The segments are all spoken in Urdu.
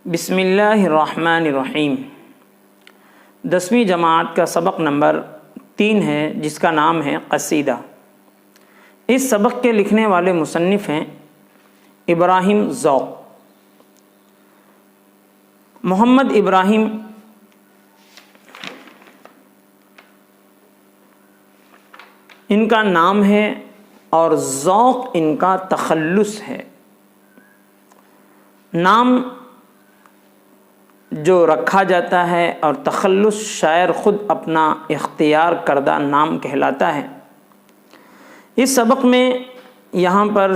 بسم اللہ الرحمن الرحیم۔ 10ویں جماعت کا سبق نمبر 3 ہے، جس کا نام ہے قصیدہ۔ اس سبق کے لکھنے والے مصنف ہیں ابراہیم ذوق۔ محمد ابراہیم ان کا نام ہے اور ذوق ان کا تخلص ہے۔ نام جو رکھا جاتا ہے اور تخلص شاعر خود اپنا اختیار کردہ نام کہلاتا ہے۔ اس سبق میں یہاں پر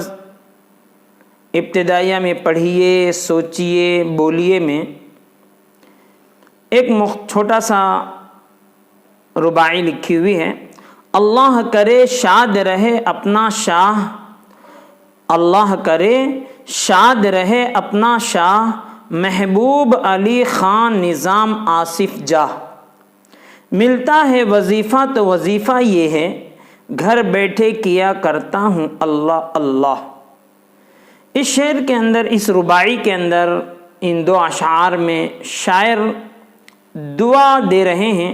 ابتدائیہ میں پڑھیے، سوچیے، بولیے میں ایک چھوٹا سا رباعی لکھی ہوئی ہے۔ اللہ کرے شاد رہے اپنا شاہ، اللہ کرے شاد رہے اپنا شاہ، محبوب علی خان نظام آصف جاہ۔ ملتا ہے وظیفہ تو وظیفہ یہ ہے، گھر بیٹھے کیا کرتا ہوں اللہ اللہ۔ اس شعر کے اندر، اس رباعی کے اندر، ان 2 اشعار میں شاعر دعا دے رہے ہیں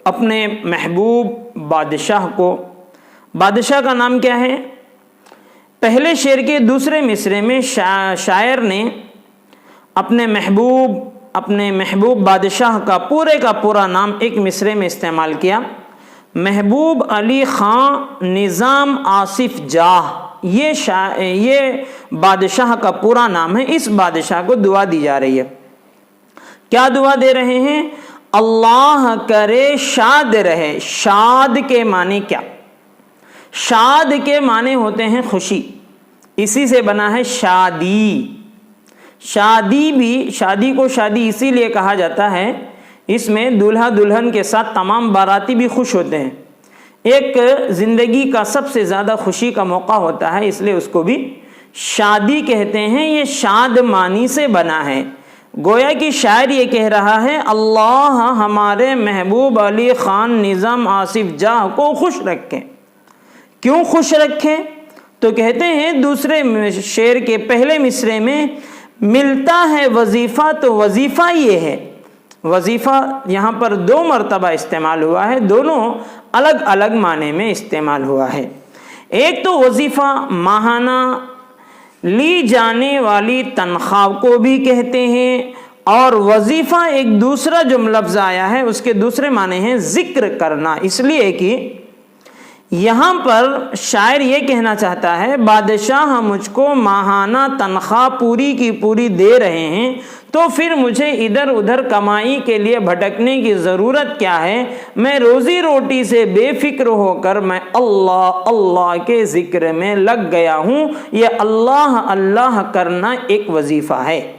اپنے محبوب بادشاہ کو۔ بادشاہ کا نام کیا ہے؟ پہلے شعر کے دوسرے مصرعے میں شاعر نے اپنے محبوب بادشاہ کا پورا نام ایک مصرعے میں استعمال کیا۔ محبوب علی خان نظام آصف جاہ، یہ بادشاہ کا پورا نام ہے۔ اس بادشاہ کو دعا دی جا رہی ہے۔ کیا دعا دے رہے ہیں؟ اللہ کرے شاد رہے۔ شاد کے معنی کیا؟ شاد کے معنی ہوتے ہیں خوشی، اسی سے بنا ہے شادی۔ شادی کو شادی اسی لیے کہا جاتا ہے، اس میں دولہا دلہن کے ساتھ تمام باراتی بھی خوش ہوتے ہیں۔ ایک زندگی کا سب سے زیادہ خوشی کا موقع ہوتا ہے، اس لیے اس کو بھی شادی کہتے ہیں۔ یہ شاد معنی سے بنا ہے۔ گویا کہ شاعر یہ کہہ رہا ہے، اللہ ہمارے محبوب علی خان نظام آصف جاہ کو خوش رکھیں۔ کیوں خوش رکھیں؟ تو کہتے ہیں دوسرے شعر کے پہلے مصرعے میں، ملتا ہے وظیفہ تو وظیفہ یہ ہے۔ وظیفہ یہاں پر 2 مرتبہ استعمال ہوا ہے، دونوں الگ الگ معنی میں استعمال ہوا ہے۔ ایک تو وظیفہ ماہانہ لی جانے والی تنخواہ کو بھی کہتے ہیں، اور وظیفہ ایک دوسرا جو لفظ آیا ہے اس کے دوسرے معنی ہیں ذکر کرنا۔ اس لیے کہ یہاں پر شاعر یہ کہنا چاہتا ہے، بادشاہ مجھ کو ماہانہ تنخواہ پوری کی پوری دے رہے ہیں، تو پھر مجھے ادھر ادھر کمائی کے لیے بھٹکنے کی ضرورت کیا ہے؟ میں روزی روٹی سے بے فکر ہو کر میں اللہ اللہ کے ذکر میں لگ گیا ہوں۔ یہ اللہ اللہ کرنا ایک وظیفہ ہے،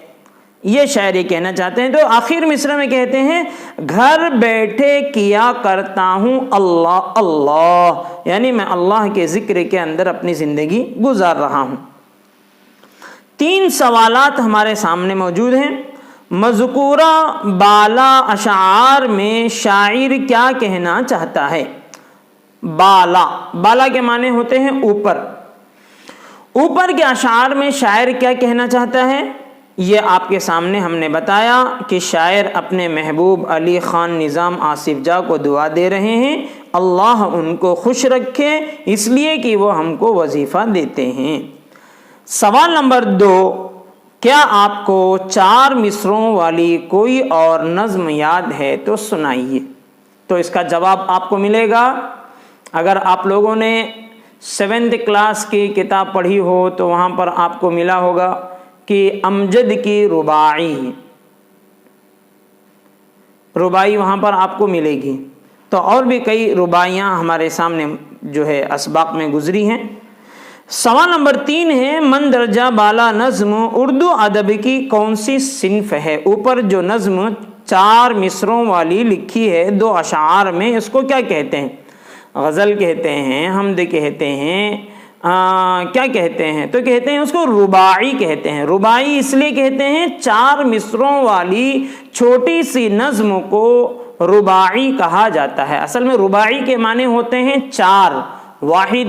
یہ شاعر یہ کہنا چاہتے ہیں۔ تو آخر مصرعے میں کہتے ہیں، گھر بیٹھے کیا کرتا ہوں اللہ اللہ، یعنی میں اللہ کے ذکر کے اندر اپنی زندگی گزار رہا ہوں۔ 3 سوالات ہمارے سامنے موجود ہیں۔ مذکورہ بالا اشعار میں شاعر کیا کہنا چاہتا ہے؟ بالا کے معنی ہوتے ہیں اوپر۔ اوپر کے اشعار میں شاعر کیا کہنا چاہتا ہے؟ یہ آپ کے سامنے ہم نے بتایا کہ شاعر اپنے محبوب علی خان نظام آصف جاہ کو دعا دے رہے ہیں، اللہ ان کو خوش رکھے، اس لیے کہ وہ ہم کو وظیفہ دیتے ہیں۔ سوال نمبر 2، کیا آپ کو 4 مصرعوں والی کوئی اور نظم یاد ہے تو سنائیے۔ تو اس کا جواب آپ کو ملے گا، اگر آپ لوگوں نے 7th کلاس کی کتاب پڑھی ہو تو وہاں پر آپ کو ملا ہوگا کہ امجد کی رباعی وہاں پر آپ کو ملے گی۔ تو اور بھی کئی رباعیاں ہمارے سامنے جو ہے اسباق میں گزری ہیں۔ سوال نمبر 3 ہے، مندرجہ بالا نظم اردو ادب کی کون سی صنف ہے؟ اوپر جو نظم 4 مصرعوں والی لکھی ہے 2 اشعار میں، اس کو کیا کہتے ہیں؟ غزل کہتے ہیں، حمد کہتے ہیں، کیا کہتے ہیں؟ تو کہتے ہیں اس کو رباعی کہتے ہیں۔ رباعی اس لیے کہتے ہیں 4 مصرعوں والی چھوٹی سی نظم کو رباعی کہا جاتا ہے۔ اصل میں رباعی کے معنی ہوتے ہیں 4، واحد,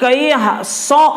100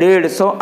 150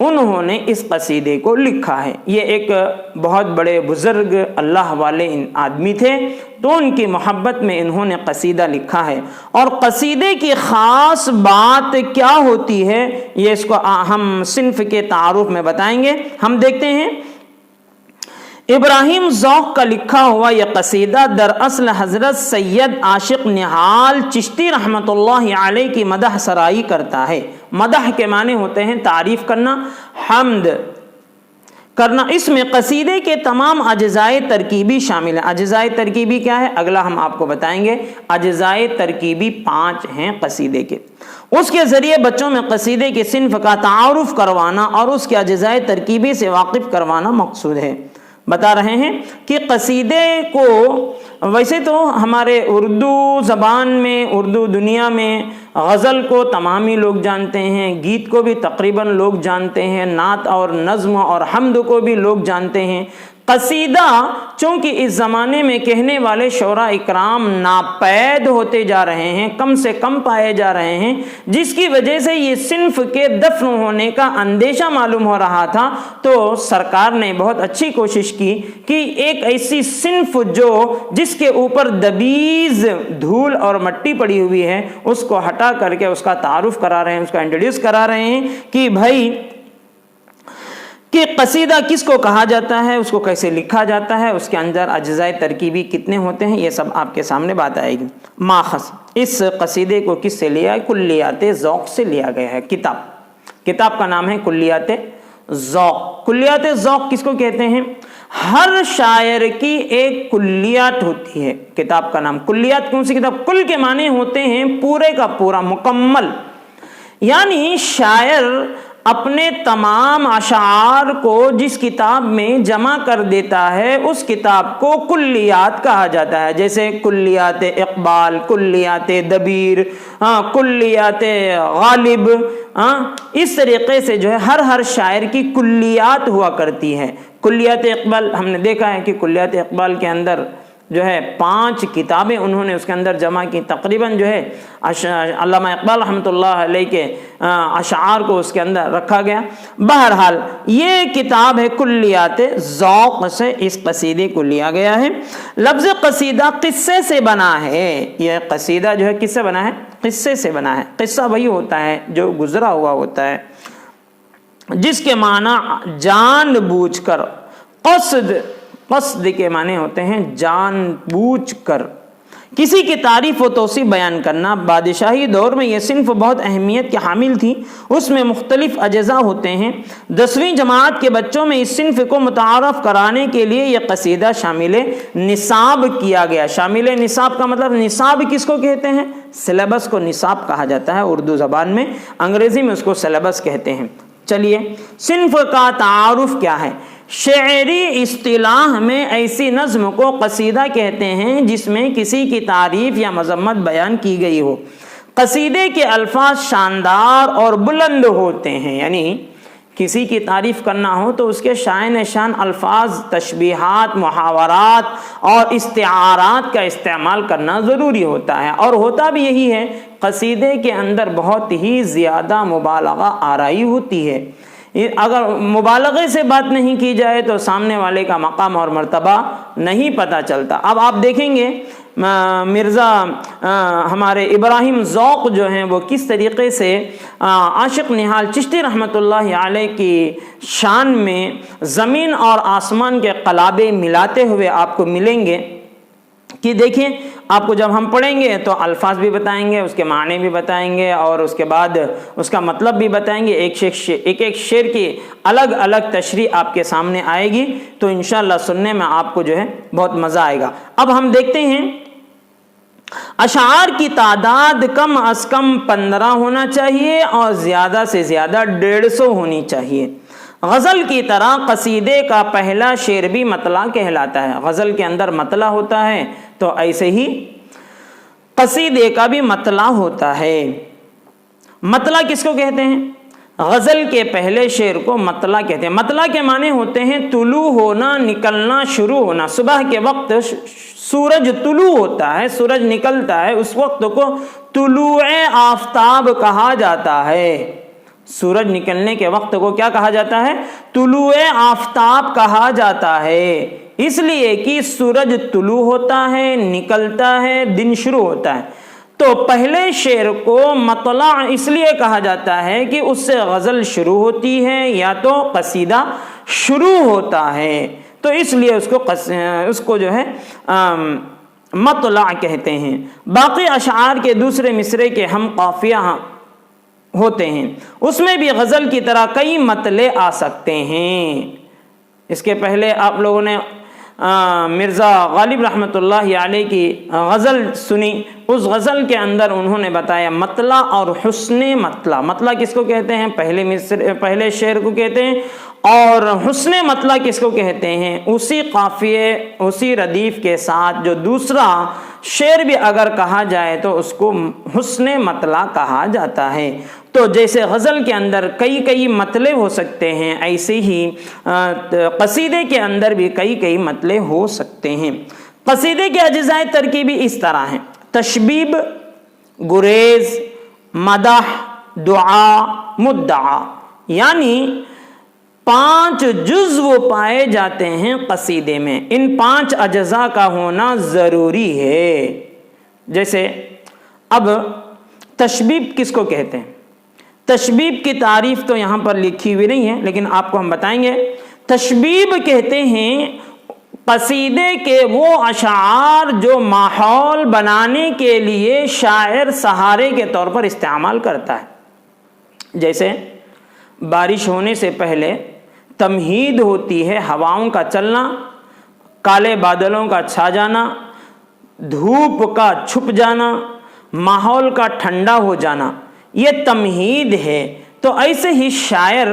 انہوں نے اس قصیدے کو لکھا ہے۔ یہ ایک بہت بڑے بزرگ اللہ والے آدمی تھے، تو ان کی محبت میں انہوں نے قصیدہ لکھا ہے۔ اور قصیدے کی خاص بات کیا ہوتی ہے یہ اس کو ہم صنف کے تعارف میں بتائیں گے۔ ہم دیکھتے ہیں ابراہیم ذوق کا لکھا ہوا یہ قصیدہ دراصل حضرت سید عاشق نہال چشتی رحمۃ اللہ علیہ کی مدح سرائی کرتا ہے۔ مدح کے معنی ہوتے ہیں تعریف کرنا، حمد کرنا۔ اس میں قصیدے کے تمام اجزائے ترکیبی شامل ہیں۔ اجزائے ترکیبی کیا ہے اگلا ہم آپ کو بتائیں گے۔ اجزائے ترکیبی 5 ہیں قصیدے کے۔ اس کے ذریعے بچوں میں قصیدے کے صنف کا تعارف کروانا اور اس کے اجزائے ترکیبی سے واقف کروانا مقصود ہے۔ بتا رہے ہیں کہ قصیدے کو ویسے تو ہمارے اردو زبان میں، اردو دنیا میں غزل کو تمام ہی لوگ جانتے ہیں، گیت کو بھی تقریباً لوگ جانتے ہیں، نعت اور نظم اور حمد کو بھی لوگ جانتے ہیں۔ قصیدہ چونکہ اس زمانے میں کہنے والے شعراء اکرام ناپید ہوتے جا رہے ہیں، کم سے کم پائے جا رہے ہیں، جس کی وجہ سے یہ صنف کے دفن ہونے کا اندیشہ معلوم ہو رہا تھا، تو سرکار نے بہت اچھی کوشش کی کہ ایک ایسی صنف جس کے اوپر دبیز دھول اور مٹی پڑی ہوئی ہے اس کو ہٹا کر کے اس کا تعارف کرا رہے ہیں، اس کا انٹروڈیوس کرا رہے ہیں کہ بھائی کہ قصیدہ کس کو کہا جاتا ہے، اس کو کیسے لکھا جاتا ہے، اس کے اندر اجزائے ترکیبی کتنے ہوتے ہیں، یہ سب آپ کے سامنے بات آئے گی۔ ماخذ اس قصیدے کو کس سے لیا ہے؟ کلیات ذوق سے لیا گیا ہے۔ کتاب کا نام ہے کلیات ذوق۔ کلیات ذوق کس کو کہتے ہیں؟ ہر شاعر کی ایک کلیات ہوتی ہے۔ کتاب کا نام کلیات، کون سی کتاب؟ کل کے معنی ہوتے ہیں پورے کا پورا، مکمل، یعنی شاعر اپنے تمام اشعار کو جس کتاب میں جمع کر دیتا ہے اس کتاب کو کلیات کہا جاتا ہے۔ جیسے کلیات اقبال، کلیات دبیر، کلیات غالب، اس طریقے سے جو ہے ہر شاعر کی کلیات ہوا کرتی ہے۔ کلیات اقبال ہم نے دیکھا ہے کہ کلیات اقبال کے اندر جو ہے 5 کتابیں انہوں نے اس کے اندر جمع کی، تقریباً جو ہے علامہ اقبال رحمۃ اللہ علیہ کے اشعار کو اس کے اندر رکھا گیا۔ بہرحال یہ کتاب ہے کلیات ذوق سے اس قصیدے کو لیا گیا ہے۔ لفظ قصیدہ قصے سے بنا ہے۔ یہ قصیدہ جو ہے کس سے بنا ہے؟ قصے سے بنا ہے۔ قصہ وہی ہوتا ہے جو گزرا ہوا ہوتا ہے، جس کے معنی جان بوجھ کر، قصد کے معنی ہوتے ہیں جان بوجھ کر کسی کی تعریف و توصیف بیان کرنا۔ بادشاہی دور میں یہ صنف بہت اہمیت کے حامل تھی۔ اس میں مختلف اجزاء ہوتے ہیں۔ 10ویں جماعت کے بچوں میں اس صنف کو متعارف کرانے کے لیے یہ قصیدہ شامل نصاب کیا گیا۔ شامل نصاب کا مطلب، نصاب کس کو کہتے ہیں؟ سلیبس کو نصاب کہا جاتا ہے اردو زبان میں، انگریزی میں اس کو سلیبس کہتے ہیں۔ چلیے، صنف کا تعارف کیا ہے؟ شعری اصطلاح میں ایسی نظم کو قصیدہ کہتے ہیں جس میں کسی کی تعریف یا مذمت بیان کی گئی ہو۔ قصیدے کے الفاظ شاندار اور بلند ہوتے ہیں، یعنی کسی کی تعریف کرنا ہو تو اس کے شائن شان الفاظ، تشبیہات، محاورات اور استعارات کا استعمال کرنا ضروری ہوتا ہے، اور ہوتا بھی یہی ہے۔ قصیدے کے اندر بہت ہی زیادہ مبالغہ آرائی ہوتی ہے۔ اگر مبالغے سے بات نہیں کی جائے تو سامنے والے کا مقام اور مرتبہ نہیں پتہ چلتا۔ اب آپ دیکھیں گے مرزا ہمارے ابراہیم ذوق جو ہیں وہ کس طریقے سے عاشق نہال چشتی رحمۃ اللہ علیہ کی شان میں زمین اور آسمان کے قلابے ملاتے ہوئے آپ کو ملیں گے کہ دیکھیں، آپ کو جب ہم پڑھیں گے تو الفاظ بھی بتائیں گے، اس کے معنی بھی بتائیں گے، اور اس کے بعد اس کا مطلب بھی بتائیں گے۔ ایک شعر کی الگ الگ تشریح آپ کے سامنے آئے گی، تو انشاءاللہ سننے میں آپ کو جو ہے بہت مزہ آئے گا۔ اب ہم دیکھتے ہیں اشعار کی تعداد کم از کم 15 ہونا چاہیے اور زیادہ سے زیادہ 150 ہونی چاہیے۔ غزل کی طرح قصیدے کا پہلا شعر بھی مطلع کہلاتا ہے۔ غزل کے اندر مطلع ہوتا ہے تو ایسے ہی قصیدے کا بھی مطلع ہوتا ہے۔ مطلع کس کو کہتے ہیں؟ غزل کے پہلے شعر کو مطلع کہتے ہیں۔ مطلع کے معنی ہوتے ہیں طلوع ہونا، نکلنا شروع ہونا۔ صبح کے وقت سورج طلوع ہوتا ہے، سورج نکلتا ہے، اس وقت کو طلوع آفتاب کہا جاتا ہے۔ سورج نکلنے کے وقت کو کیا کہا جاتا ہے؟ طلوع آفتاب کہا جاتا ہے، اس لیے کہ سورج طلوع ہوتا ہے، نکلتا ہے، دن شروع ہوتا ہے۔ تو پہلے شعر کو مطلع اس لیے کہا جاتا ہے کہ اس سے غزل شروع ہوتی ہے یا تو قصیدہ شروع ہوتا ہے، تو اس لیے اس کو جو ہے مطلع کہتے ہیں۔ باقی اشعار کے دوسرے مصرے کے ہم قافیہ ہوتے ہیں، اس میں بھی غزل کی طرح کئی مطلع آ سکتے ہیں۔ اس کے پہلے آپ لوگوں نے مرزا غالب رحمۃ اللہ علیہ کی غزل سنی، اس غزل کے اندر انہوں نے بتایا مطلع اور حسن مطلع۔ مطلع کس کو کہتے ہیں؟ پہلے شعر کو کہتے ہیں، اور حسن مطلع کس کو کہتے ہیں؟ اسی قافیے اسی ردیف کے ساتھ جو دوسرا شعر بھی اگر کہا جائے تو اس کو حسن مطلع کہا جاتا ہے۔ تو جیسے غزل کے اندر کئی مطلع ہو سکتے ہیں، ایسے ہی قصیدے کے اندر بھی کئی مطلع ہو سکتے ہیں۔ قصیدے کے اجزاء ترکیبی اس طرح ہیں: تشبیب، گریز، مدح، دعا، مدعا، یعنی 5 جزو پائے جاتے ہیں قصیدے میں۔ ان 5 اجزاء کا ہونا ضروری ہے۔ جیسے اب تشبیب کس کو کہتے ہیں؟ تشبیب کی تعریف تو یہاں پر لکھی ہوئی نہیں ہے، لیکن آپ کو ہم بتائیں گے۔ تشبیب کہتے ہیں قصیدے کے وہ اشعار جو ماحول بنانے کے لیے شاعر سہارے کے طور پر استعمال کرتا ہے۔ جیسے بارش ہونے سے پہلے تمہید ہوتی ہے ہواؤں کا چلنا، کالے بادلوں کا چھا جانا، دھوپ کا چھپ جانا، ماحول کا ٹھنڈا ہو جانا، یہ تمہید ہے۔ تو ایسے ہی شاعر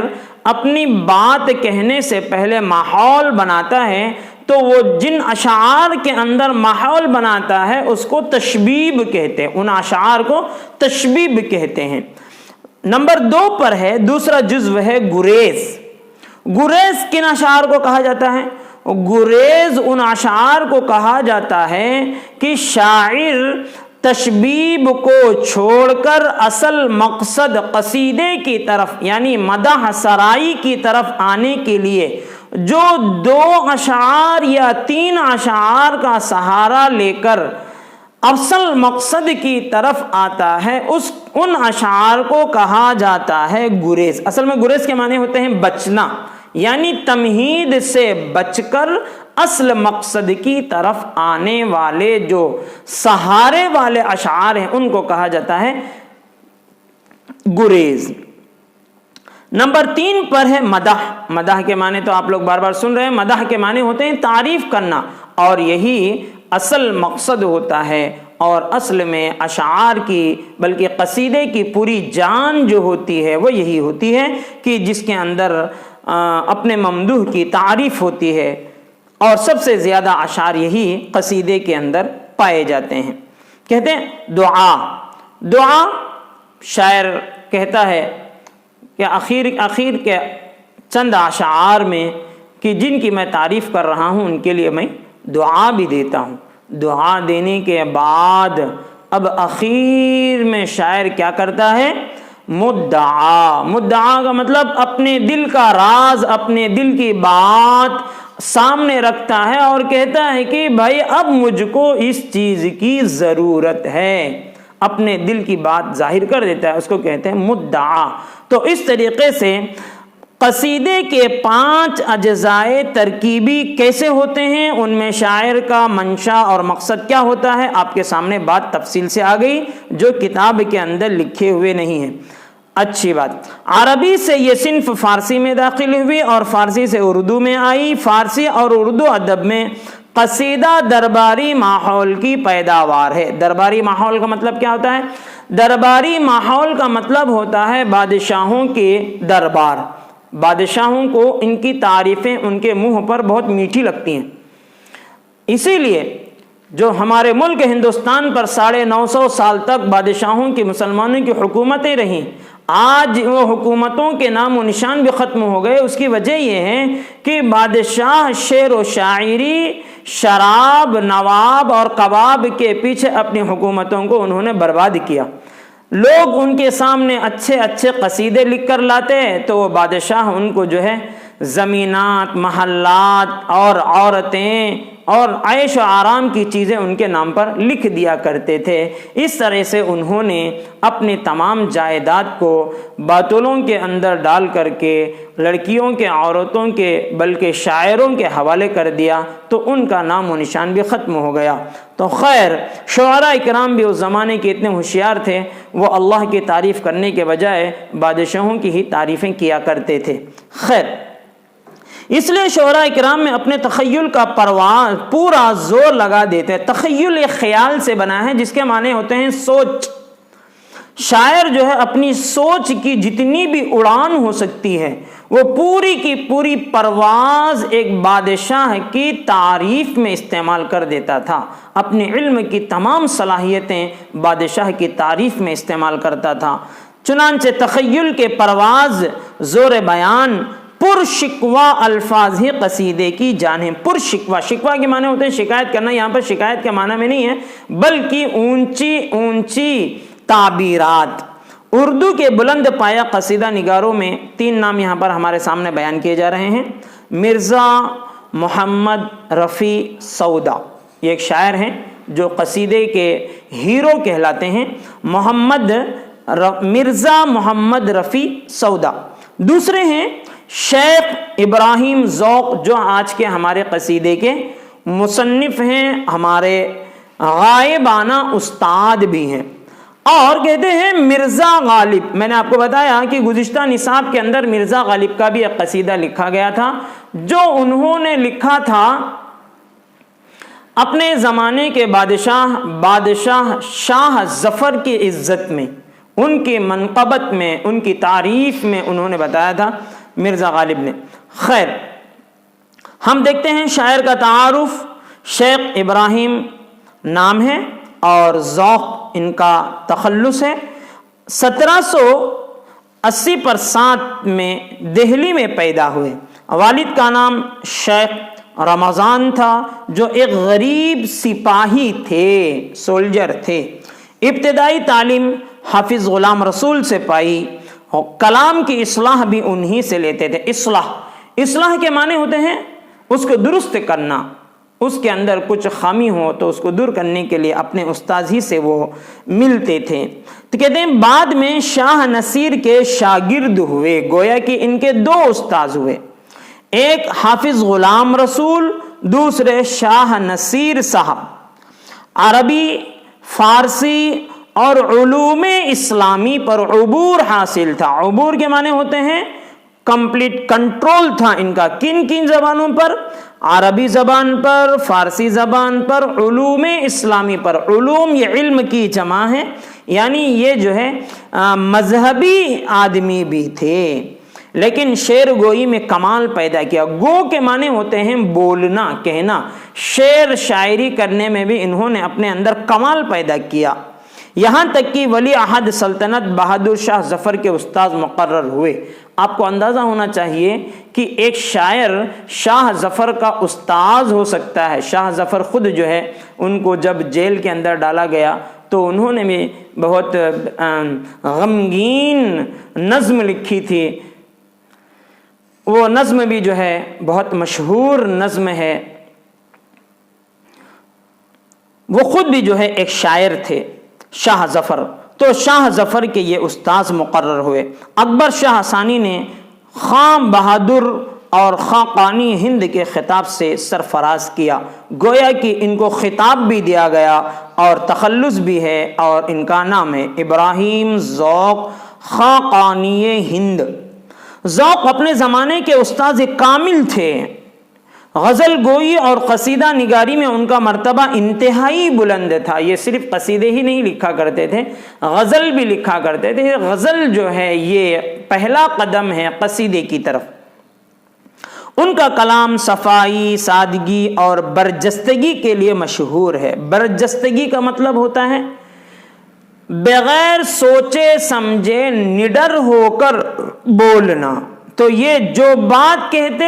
اپنی بات کہنے سے پہلے ماحول بناتا ہے، تو وہ جن اشعار کے اندر ماحول بناتا ہے اس کو تشبیب کہتے ہیں، ان اشعار کو تشبیب کہتے ہیں۔ نمبر 2 پر ہے، دوسرا جزو ہے گریز۔ گریز کن اشعار کو کہا جاتا ہے؟ گریز ان اشعار کو کہا جاتا ہے کہ شاعر تشبیب کو چھوڑ کر اصل مقصد قصیدے کی طرف یعنی مدح سرائی کی طرف آنے کے لیے جو 2 اشعار یا 3 اشعار کا سہارا لے کر اصل مقصد کی طرف آتا ہے، ان اشعار کو کہا جاتا ہے گریز۔ اصل میں گریز کے معنی ہوتے ہیں بچنا، یعنی تمہید سے بچ کر اصل مقصد کی طرف آنے والے جو سہارے والے اشعار ہیں ان کو کہا جاتا ہے گریز۔ نمبر 3 پر ہے مدح۔ مدح کے معنی تو آپ لوگ بار بار سن رہے ہیں، مدح کے معنی ہوتے ہیں تعریف کرنا، اور یہی اصل مقصد ہوتا ہے، اور اصل میں اشعار کی بلکہ قصیدے کی پوری جان جو ہوتی ہے وہ یہی ہوتی ہے کہ جس کے اندر اپنے ممدوح کی تعریف ہوتی ہے، اور سب سے زیادہ اشعار یہی قصیدے کے اندر پائے جاتے ہیں۔ کہتے ہیں دعا۔ دعا شاعر کہتا ہے کہ اخیر کے چند اشعار میں کہ جن کی میں تعریف کر رہا ہوں ان کے لیے میں دعا بھی دیتا ہوں۔ دعا دینے کے بعد اب اخیر میں شاعر کیا کرتا ہے؟ مدعا۔ مدعا کا مطلب اپنے دل کا راز، اپنے دل کی بات سامنے رکھتا ہے اور کہتا ہے کہ بھائی اب مجھ کو اس چیز کی ضرورت ہے، اپنے دل کی بات ظاہر کر دیتا ہے، اس کو کہتے ہیں مدعا۔ تو اس طریقے سے قصیدے کے 5 اجزائے ترکیبی کیسے ہوتے ہیں، ان میں شاعر کا منشا اور مقصد کیا ہوتا ہے، آپ کے سامنے بات تفصیل سے آ گئی جو کتاب کے اندر لکھے ہوئے نہیں ہیں۔ اچھی بات، عربی سے یہ صنف فارسی میں داخل ہوئی اور فارسی سے اردو میں آئی۔ فارسی اور اردو ادب میں قصیدہ درباری ماحول کی پیداوار ہے۔ درباری ماحول کا مطلب کیا ہوتا ہے؟ درباری ماحول کا مطلب ہوتا ہے بادشاہوں کے دربار۔ بادشاہوں کو ان کی تعریفیں ان کے منہ پر بہت میٹھی لگتی ہیں، اسی لیے جو ہمارے ملک ہندوستان پر 950 سال تک بادشاہوں کی مسلمانوں کی حکومتیں رہیں، آج وہ حکومتوں کے نام و نشان بھی ختم ہو گئے۔ اس کی وجہ یہ ہے کہ بادشاہ شعر و شاعری، شراب، نواب اور کباب کے پیچھے اپنی حکومتوں کو انہوں نے برباد کیا۔ لوگ ان کے سامنے اچھے اچھے قصیدے لکھ کر لاتے تو وہ بادشاہ ان کو جو ہے زمینات، محلات اور عورتیں اور عیش و آرام کی چیزیں ان کے نام پر لکھ دیا کرتے تھے۔ اس طرح سے انہوں نے اپنی تمام جائیداد کو باطلوں کے اندر ڈال کر کے لڑکیوں کے، عورتوں کے، بلکہ شاعروں کے حوالے کر دیا، تو ان کا نام و نشان بھی ختم ہو گیا۔ تو خیر، شعراء اکرام بھی اس زمانے کے اتنے ہوشیار تھے، وہ اللہ کی تعریف کرنے کے بجائے بادشاہوں کی ہی تعریفیں کیا کرتے تھے۔ خیر، اس لیے شعراء اکرام میں اپنے تخیل کا پورا زور لگا دیتے ہیں۔ تخیل ایک خیال سے بنا ہے جس کے معنی ہوتے ہیں سوچ۔ شاعر جو ہے اپنی سوچ کی جتنی بھی اڑان ہو سکتی ہے وہ پوری کی پوری پرواز ایک بادشاہ کی تعریف میں استعمال کر دیتا تھا، اپنے علم کی تمام صلاحیتیں بادشاہ کی تعریف میں استعمال کرتا تھا۔ چنانچہ تخیل کے پرواز، زور بیان، پر شکوہ الفاظ ہی قصیدے کی جان ہے۔ پر شکوہ، شکوہ کے معنی ہوتے ہیں شکایت کرنا، یہاں پر شکایت کے معنی میں نہیں ہے بلکہ اونچی اونچی تعبیرات۔ اردو کے بلند پایہ قصیدہ نگاروں میں 3 نام یہاں پر ہمارے سامنے بیان کیے جا رہے ہیں۔ مرزا محمد رفیع سودا، یہ ایک شاعر ہیں جو قصیدے کے ہیرو کہلاتے ہیں، مرزا محمد رفیع سودا۔ دوسرے ہیں شیخ ابراہیم ذوق، جو آج کے ہمارے قصیدے کے مصنف ہیں، ہمارے غائبانہ استاد بھی ہیں۔ اور کہتے ہیں مرزا غالب، میں نے آپ کو بتایا کہ گزشتہ نصاب کے اندر مرزا غالب کا بھی ایک قصیدہ لکھا گیا تھا، جو انہوں نے لکھا تھا اپنے زمانے کے بادشاہ شاہ ظفر کی عزت میں، ان کی منقبت میں، ان کی تعریف میں انہوں نے بتایا تھا مرزا غالب نے۔ خیر، ہم دیکھتے ہیں شاعر کا تعارف، شیخ ابراہیم نام ہے اور ذوق ان کا تخلص ہے۔ 1780 میں دہلی میں پیدا ہوئے۔ والد کا نام شیخ رمضان تھا، جو ایک غریب سپاہی تھے، سولجر تھے۔ ابتدائی تعلیم حافظ غلام رسول سے پائی، کلام کی اصلاح بھی انہی سے لیتے تھے۔ اصلاح کے معنی ہوتے ہیں اس کو درست کرنا، اس کے اندر کچھ خامی ہو تو اس کو دور کرنے کے لیے اپنے استاذ ہی سے وہ ملتے تھے۔ تو کہتے ہیں بعد میں شاہ نصیر کے شاگرد ہوئے، گویا کہ ان کے 2 استاذ ہوئے، ایک حافظ غلام رسول، دوسرے شاہ نصیر صاحب۔ عربی، فارسی اور علوم اسلامی پر عبور حاصل تھا۔ عبور کے معنی ہوتے ہیں کمپلیٹ کنٹرول تھا ان کا، کن کن زبانوں پر؟ عربی زبان پر، فارسی زبان پر، علوم اسلامی پر۔ علوم یہ علم کی جمع ہے، یعنی یہ جو ہے مذہبی آدمی بھی تھے، لیکن شعر گوئی میں کمال پیدا کیا۔ گو کے معنی ہوتے ہیں بولنا، کہنا۔ شعر شاعری کرنے میں بھی انہوں نے اپنے اندر کمال پیدا کیا، یہاں تک کہ ولی عہد سلطنت بہادر شاہ ظفر کے استاذ مقرر ہوئے۔ آپ کو اندازہ ہونا چاہیے کہ ایک شاعر شاہ ظفر کا استاذ ہو سکتا ہے۔ شاہ ظفر خود جو ہے ان کو جب جیل کے اندر ڈالا گیا تو انہوں نے بھی بہت غمگین نظم لکھی تھی، وہ نظم بھی جو ہے بہت مشہور نظم ہے۔ وہ خود بھی جو ہے ایک شاعر تھے شاہ ظفر، تو شاہ ظفر کے یہ استاذ مقرر ہوئے۔ اکبر شاہ ثانی نے خاں بہادر اور خاقانی ہند کے خطاب سے سرفراز کیا، گویا کہ ان کو خطاب بھی دیا گیا اور تخلص بھی ہے، اور ان کا نام ہے ابراہیم ذوق خاقانی ہند۔ ذوق اپنے زمانے کے استاذ کامل تھے، غزل گوئی اور قصیدہ نگاری میں ان کا مرتبہ انتہائی بلند تھا۔ یہ صرف قصیدے ہی نہیں لکھا کرتے تھے، غزل بھی لکھا کرتے تھے۔ غزل جو ہے یہ پہلا قدم ہے قصیدے کی طرف۔ ان کا کلام صفائی، سادگی اور برجستگی کے لیے مشہور ہے۔ برجستگی کا مطلب ہوتا ہے بغیر سوچے سمجھے نڈر ہو کر بولنا۔ تو یہ جو بات کہتے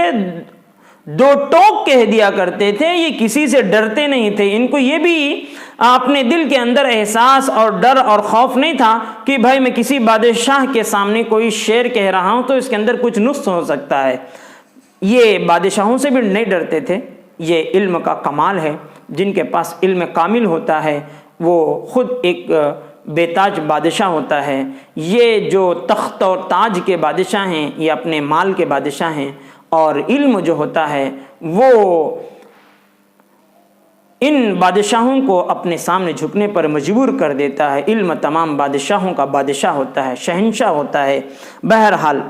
دو ٹوک کہہ دیا کرتے تھے، یہ کسی سے ڈرتے نہیں تھے، ان کو یہ بھی اپنے دل کے اندر احساس اور ڈر اور خوف نہیں تھا کہ بھائی میں کسی بادشاہ کے سامنے کوئی شعر کہہ رہا ہوں تو اس کے اندر کچھ نقص ہو سکتا ہے۔ یہ بادشاہوں سے بھی نہیں ڈرتے تھے۔ یہ علم کا کمال ہے، جن کے پاس علم کامل ہوتا ہے وہ خود ایک بے تاج بادشاہ ہوتا ہے۔ یہ جو تخت اور تاج کے بادشاہ ہیں یہ اپنے مال کے بادشاہ ہیں، اور علم جو ہوتا ہے وہ ان بادشاہوں کو اپنے سامنے جھکنے پر مجبور کر دیتا ہے۔ علم تمام بادشاہوں کا بادشاہ ہوتا ہے، شہنشاہ ہوتا ہے۔ بہرحال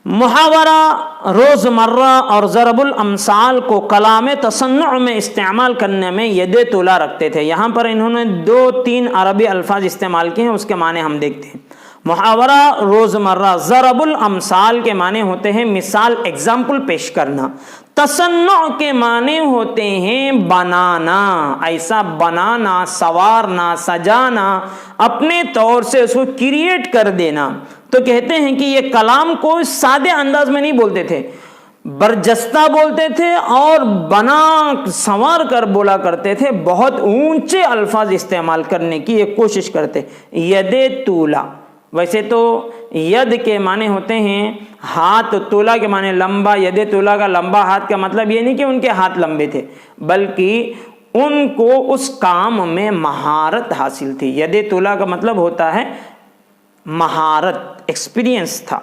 محاورہ، روزمرہ اور ضرب الامثال کو کلام تصنع میں استعمال کرنے میں ید طولا رکھتے تھے۔ یہاں پر انہوں نے 2-3 عربی الفاظ استعمال کیے ہیں، اس کے معنی ہم دیکھتے ہیں۔ محاورہ، روزمرہ، ضرب الامثال کے معنی ہوتے ہیں مثال، ایگزامپل پیش کرنا۔ تصنع کے معنی ہوتے ہیں بنانا، ایسا بنانا، سوارنا، سجانا، اپنے طور سے اس کو کریٹ کر دینا۔ تو کہتے ہیں کہ یہ کلام کو سادے انداز میں نہیں بولتے تھے، برجستہ بولتے تھے اور بنا سنوار کر بولا کرتے تھے، بہت اونچے الفاظ استعمال کرنے کی یہ کوشش کرتے۔ ید طولا، ویسے تو ید کے معنی ہوتے ہیں ہاتھ، طولا کے معنی لمبا۔ ید طولا کا لمبا ہاتھ کا مطلب یہ نہیں کہ ان کے ہاتھ لمبے تھے، بلکہ ان کو اس کام میں مہارت حاصل تھی۔ ید طولا کا مطلب ہوتا ہے مہارت، ایکسپیرینس تھا۔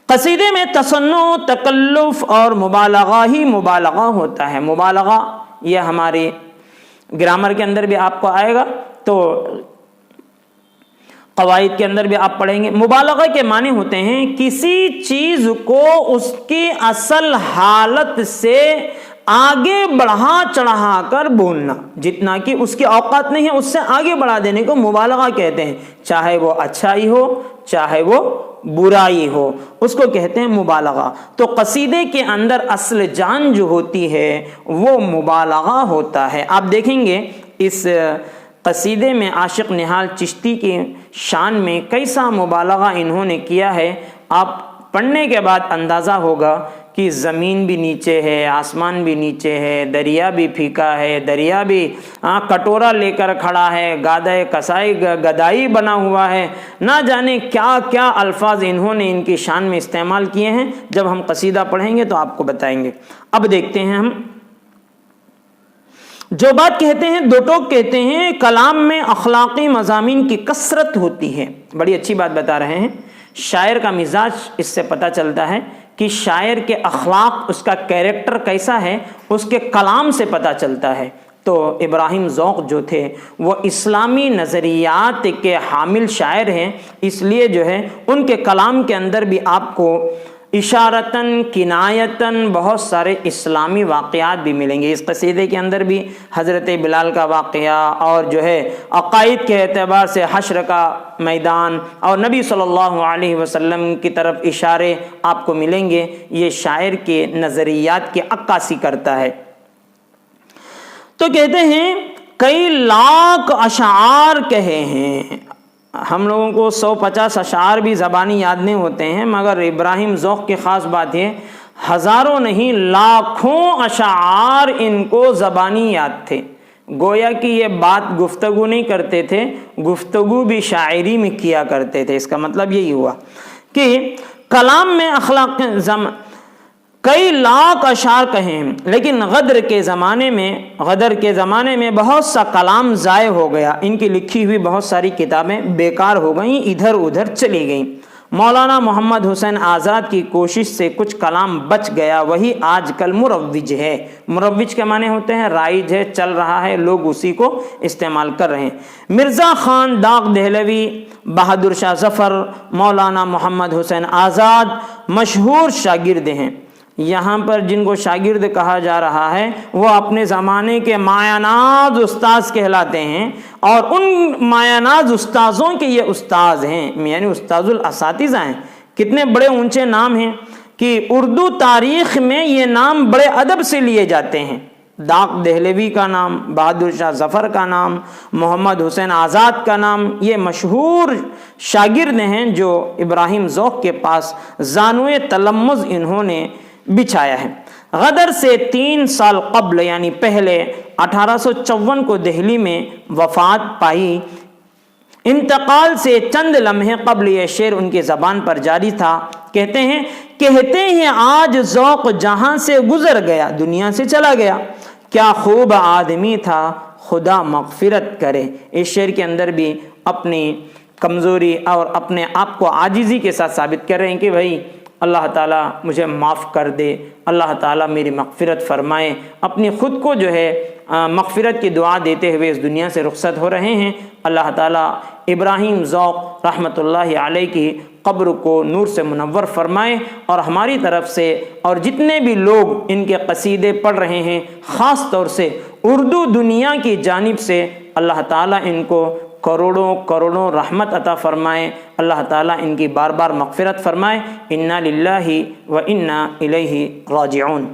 قصیدے میں تصنع، تکلف اور مبالغہ ہی مبالغہ ہوتا ہے۔ مبالغہ یہ ہماری گرامر کے اندر بھی آپ کو آئے گا، تو قواعد کے اندر بھی آپ پڑھیں گے۔ مبالغہ کے معنی ہوتے ہیں کسی چیز کو اس کی اصل حالت سے آگے بڑھا چڑھا کر بولنا، جتنا کہ اس کی اوقات نہیں ہے اس سے آگے بڑھا دینے کو مبالغہ کہتے ہیں، چاہے وہ اچھائی ہو چاہے وہ برائی ہو، اس کو کہتے ہیں مبالغہ۔ تو قصیدے کے اندر اصل جان جو ہوتی ہے وہ مبالغہ ہوتا ہے۔ آپ دیکھیں گے اس قصیدے میں عاشق نہال چشتی کی شان میں کیسا مبالغہ انہوں نے کیا ہے، آپ پڑھنے کے بعد اندازہ ہوگا کہ زمین بھی نیچے ہے، آسمان بھی نیچے ہے، دریا بھی پھیکا ہے، دریا بھی کٹورا لے کر کھڑا ہے، گادائے کسائی گدائی بنا ہوا ہے، نہ جانے کیا کیا الفاظ انہوں نے ان کی شان میں استعمال کیے ہیں۔ جب ہم قصیدہ پڑھیں گے تو آپ کو بتائیں گے۔ اب دیکھتے ہیں ہم جو بات کہتے ہیں، دو ٹوک کہتے ہیں کلام میں اخلاقی مضامین کی کثرت ہوتی ہے۔ بڑی اچھی بات بتا رہے ہیں۔ شاعر کا مزاج اس سے پتہ چلتا ہے کہ شاعر کے اخلاق، اس کا کیریکٹر کیسا ہے، اس کے کلام سے پتہ چلتا ہے۔ تو ابراہیم ذوق جو تھے وہ اسلامی نظریات کے حامل شاعر ہیں، اس لیے جو ہے ان کے کلام کے اندر بھی آپ کو اشارتاً کنایتاً بہت سارے اسلامی واقعات بھی ملیں گے۔ اس قصیدے کے اندر بھی حضرت بلال کا واقعہ اور جو ہے عقائد کے اعتبار سے حشر کا میدان اور نبی صلی اللہ علیہ وسلم کی طرف اشارے آپ کو ملیں گے۔ یہ شاعر کے نظریات کی عکاسی کرتا ہے۔ تو کہتے ہیں کئی لاکھ اشعار کہے ہیں۔ ہم لوگوں کو 150 اشعار بھی زبانی یاد نہیں ہوتے ہیں، مگر ابراہیم ذوق کی خاص بات یہ ہزاروں نہیں لاکھوں اشعار ان کو زبانی یاد تھے۔ گویا کہ یہ بات گفتگو نہیں کرتے تھے، گفتگو بھی شاعری میں کیا کرتے تھے۔ اس کا مطلب یہی ہوا کہ کلام میں اخلاق کئی لاکھ اشعار کہیں، لیکن غدر کے زمانے میں بہت سا کلام ضائع ہو گیا۔ ان کی لکھی ہوئی بہت ساری کتابیں بیکار ہو گئیں، ادھر ادھر چلی گئیں۔ مولانا محمد حسین آزاد کی کوشش سے کچھ کلام بچ گیا، وہی آج کل مروج ہے۔ مروج کے معنی ہوتے ہیں رائج ہے، چل رہا ہے، لوگ اسی کو استعمال کر رہے ہیں۔ مرزا خان داغ دہلوی، بہادر شاہ ظفر، مولانا محمد حسین آزاد مشہور شاگرد ہیں۔ یہاں پر جن کو شاگرد کہا جا رہا ہے وہ اپنے زمانے کے مایہ ناز استاذ کہلاتے ہیں، اور ان مایہ ناز استاذوں کے یہ استاذ ہیں، یعنی استاذ الاساتذہ ہیں۔ کتنے بڑے اونچے نام ہیں کہ اردو تاریخ میں یہ نام بڑے ادب سے لیے جاتے ہیں۔ داغ دہلوی کا نام، بہادر شاہ ظفر کا نام، محمد حسین آزاد کا نام، یہ مشہور شاگرد ہیں جو ابراہیم ذوق کے پاس زانوئے تلمذ انہوں نے بچھایا ہے۔ غدر سے 3 سال قبل یعنی پہلے 1854 کو دہلی میں وفات پائی۔ انتقال سے چند لمحے قبل یہ شعر ان کی زبان پر جاری تھا۔ کہتے ہیں آج ذوق جہاں سے گزر گیا، دنیا سے چلا گیا، کیا خوب آدمی تھا خدا مغفرت کرے۔ اس شعر کے اندر بھی اپنی کمزوری اور اپنے آپ کو عاجزی کے ساتھ ثابت کر رہے ہیں کہ بھائی اللہ تعالیٰ مجھے معاف کر دے، اللہ تعالیٰ میری مغفرت فرمائے۔ اپنی خود کو جو ہے مغفرت کی دعا دیتے ہوئے اس دنیا سے رخصت ہو رہے ہیں۔ اللہ تعالیٰ ابراہیم ذوق رحمۃ اللہ علیہ کی قبر کو نور سے منور فرمائے، اور ہماری طرف سے اور جتنے بھی لوگ ان کے قصیدے پڑھ رہے ہیں خاص طور سے اردو دنیا کی جانب سے اللہ تعالیٰ ان کو کروڑوں کروڑوں رحمت عطا فرمائے، اللہ تعالیٰ ان کی بار بار مغفرت فرمائے۔ انا للہ و انا الیہ راجعون۔